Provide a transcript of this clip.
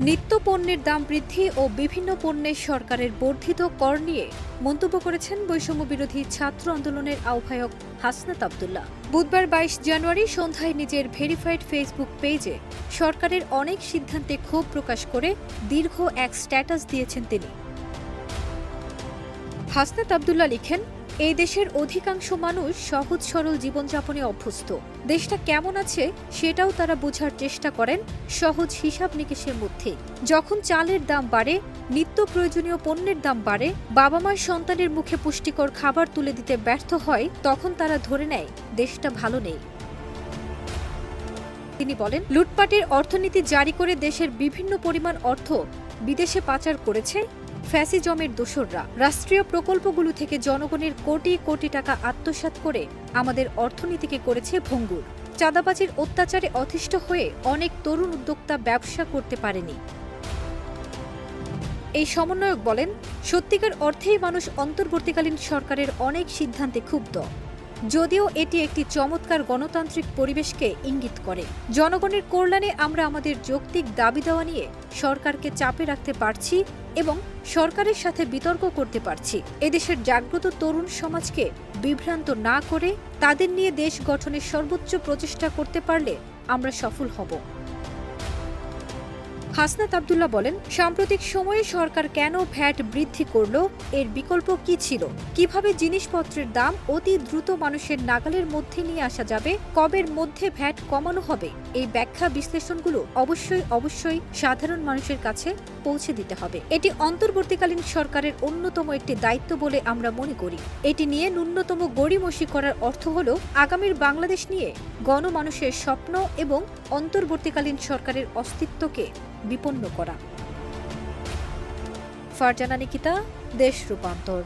নিত্য পণ্যের দাম বৃদ্ধি ও বিভিন্ন পণ্যের সরকারের বর্ধিত কর নিয়ে মন্তব্য করেছেন বৈষম্য বিরোধী ছাত্র আন্দোলনের আহ্বায়ক হাসনাত আব্দুল্লাহ। বুধবার ২২ জানুয়ারি সন্ধ্যায় নিজের ভেরিফাইড ফেসবুক পেজে সরকারের অনেক সিদ্ধান্তে ক্ষোভ প্রকাশ করে দীর্ঘ এক স্ট্যাটাস দিয়েছেন তিনি। হাসনাত আব্দুল্লাহ লিখেন, এই দেশের অধিকাংশ মানুষ সহজ সরল জীবনযাপনে অভ্যস্ত। দেশটা কেমন আছে সেটাও তারা বোঝার চেষ্টা করেন সহজ হিসাব নিকেশের মধ্যে। যখন চালের দাম বাড়ে, নিত্য প্রয়োজনীয় পণ্যের দাম বাড়ে, বাবা মার সন্তানের মুখে পুষ্টিকর খাবার তুলে দিতে ব্যর্থ হয়, তখন তারা ধরে নেয় দেশটা ভালো নেই। তিনি বলেন, লুটপাটের অর্থনীতি জারি করে দেশের বিভিন্ন পরিমাণ অর্থ বিদেশে পাচার করেছে ফ্যাসিজমের দোসররা। রাষ্ট্রীয় প্রকল্পগুলো থেকে জনগণের কোটি কোটি টাকা আত্মসাৎ করে আমাদের অর্থনীতিকে করেছে ভঙ্গুর। চাঁদাবাজির অত্যাচারে অতিষ্ঠ হয়ে অনেক তরুণ উদ্যোক্তা ব্যবসা করতে পারেনি। এই সমন্বয়ক বলেন, সত্যিকার অর্থেই মানুষ অন্তর্বর্তীকালীন সরকারের অনেক সিদ্ধান্তে ক্ষুব্ধ, যদিও এটি একটি চমৎকার গণতান্ত্রিক পরিবেশকে ইঙ্গিত করে। জনগণের কল্যাণে আমরা আমাদের যৌক্তিক দাবি দেওয়া নিয়ে সরকারকে চাপে রাখতে পারছি এবং সরকারের সাথে বিতর্ক করতে পারছি। এদেশের জাগ্রত তরুণ সমাজকে বিভ্রান্ত না করে তাদের নিয়ে দেশ গঠনের সর্বোচ্চ প্রচেষ্টা করতে পারলে আমরা সফল হব। হাসনাত আব্দুল্লাহ বলেন, সাম্প্রতিক সময়ে সরকার কেন ভ্যাট বৃদ্ধি করল, এর বিকল্প কি ছিল, কিভাবে জিনিসপত্রের দাম অতি দ্রুত মানুষের নাগালের মধ্যে নিয়ে আসা যাবে, কবের মধ্যে ভ্যাট কমানো হবে, এই ব্যাখ্যা বিশ্লেষণগুলো অবশ্যই সাধারণ মানুষের কাছে পৌঁছে দিতে হবে। এটি অন্তর্বর্তীকালীন সরকারের অন্যতম একটি দায়িত্ব বলে আমরা মনে করি। এটি নিয়ে ন্যূনতম গড়িমসি করার অর্থ হল আগামীর বাংলাদেশ নিয়ে গণমানুষের স্বপ্ন এবং অন্তর্বর্তীকালীন সরকারের অস্তিত্বকে বিপন্ন করা। ফারজানা নিকিতা, দেশ রূপান্তর।